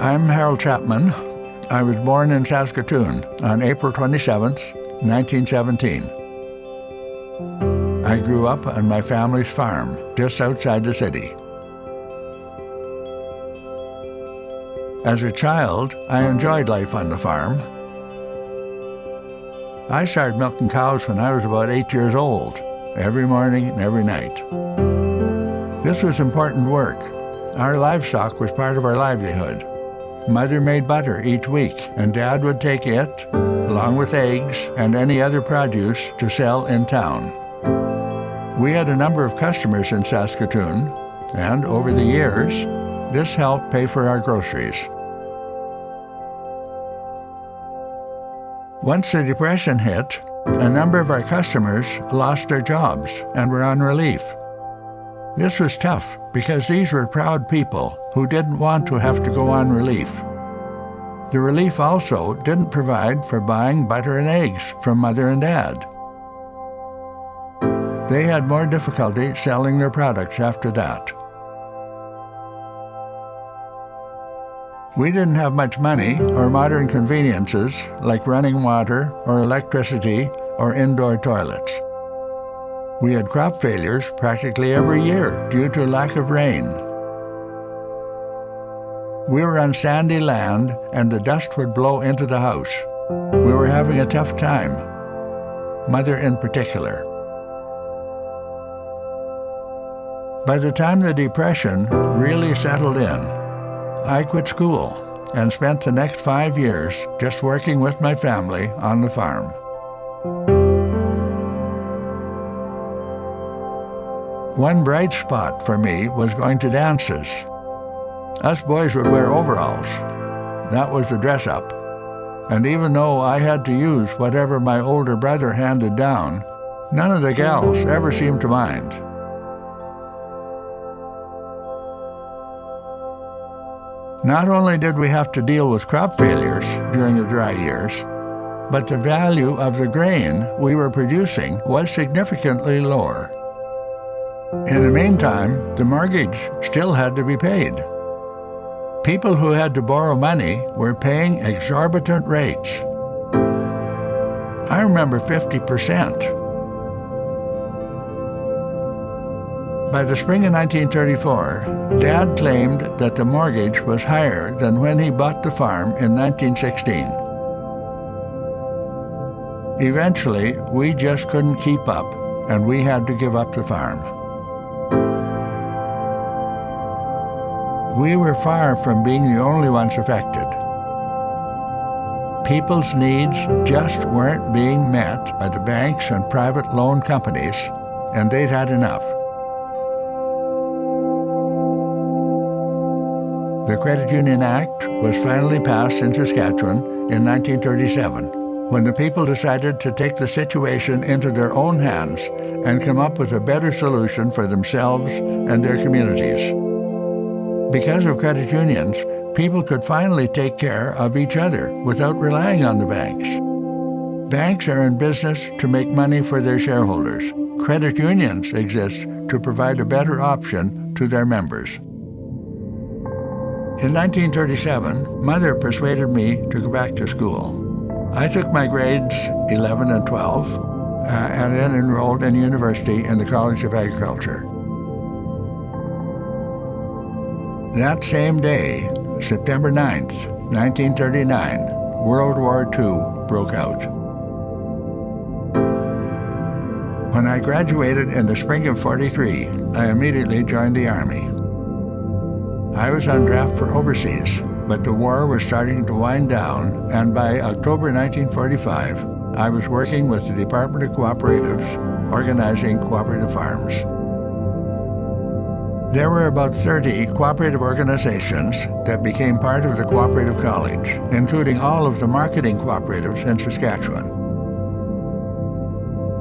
I'm Harold Chapman. I was born in Saskatoon on April 27, 1917. I grew up on my family's farm just outside the city. As a child, I enjoyed life on the farm. I started milking cows when I was about 8 years old, every morning and every night. This was important work. Our livestock was part of our livelihood. Mother made butter each week, and Dad would take it, along with eggs and any other produce, to sell in town. We had a number of customers in Saskatoon, and over the years, this helped pay for our groceries. Once the Depression hit, a number of our customers lost their jobs and were on relief. This was tough because these were proud people who didn't want to have to go on relief. The relief also didn't provide for buying butter and eggs from Mother and Dad. They had more difficulty selling their products after that. We didn't have much money or modern conveniences like running water or electricity or indoor toilets. We had crop failures practically every year due to lack of rain. We were on sandy land and the dust would blow into the house. We were having a tough time, Mother in particular. By the time the Depression really settled in, I quit school and spent the next 5 years just working with my family on the farm. One bright spot for me was going to dances. Us boys would wear overalls. That was the dress-up. And even though I had to use whatever my older brother handed down, none of the gals ever seemed to mind. Not only did we have to deal with crop failures during the dry years, but the value of the grain we were producing was significantly lower. In the meantime, the mortgage still had to be paid. People who had to borrow money were paying exorbitant rates. I remember 50%. By the spring of 1934, Dad claimed that the mortgage was higher than when he bought the farm in 1916. Eventually, we just couldn't keep up, and we had to give up the farm. We were far from being the only ones affected. People's needs just weren't being met by the banks and private loan companies, and they'd had enough. The Credit Union Act was finally passed in Saskatchewan in 1937, when the people decided to take the situation into their own hands and come up with a better solution for themselves and their communities. Because of credit unions, people could finally take care of each other without relying on the banks. Banks are in business to make money for their shareholders. Credit unions exist to provide a better option to their members. In 1937, Mother persuaded me to go back to school. I took my grades 11 and 12 and then enrolled in university in the College of Agriculture. That same day, September 9th, 1939, World War II broke out. When I graduated in the spring of '43, I immediately joined the Army. I was on draft for overseas, but the war was starting to wind down, and by October 1945, I was working with the Department of Cooperatives, organizing cooperative farms. There were about 30 cooperative organizations that became part of the Cooperative College, including all of the marketing cooperatives in Saskatchewan.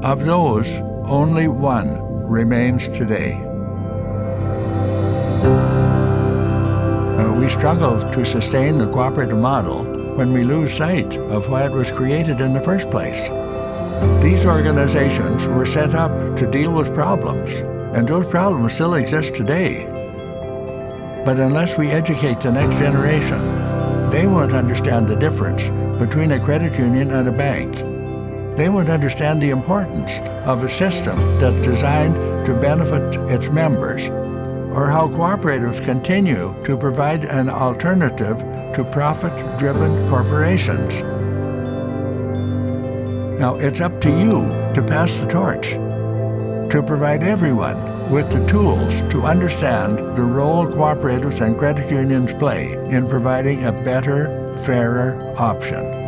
Of those, only one remains today. We struggle to sustain the cooperative model when we lose sight of why it was created in the first place. These organizations were set up to deal with problems, and those problems still exist today. But unless we educate the next generation, They won't understand the difference between a credit union and a bank. They won't understand the importance of a system that's designed to benefit its members, or how cooperatives continue to provide an alternative to profit-driven corporations. Now, it's up to you to pass the torch, to provide everyone with the tools to understand the role cooperatives and credit unions play in providing a better, fairer option.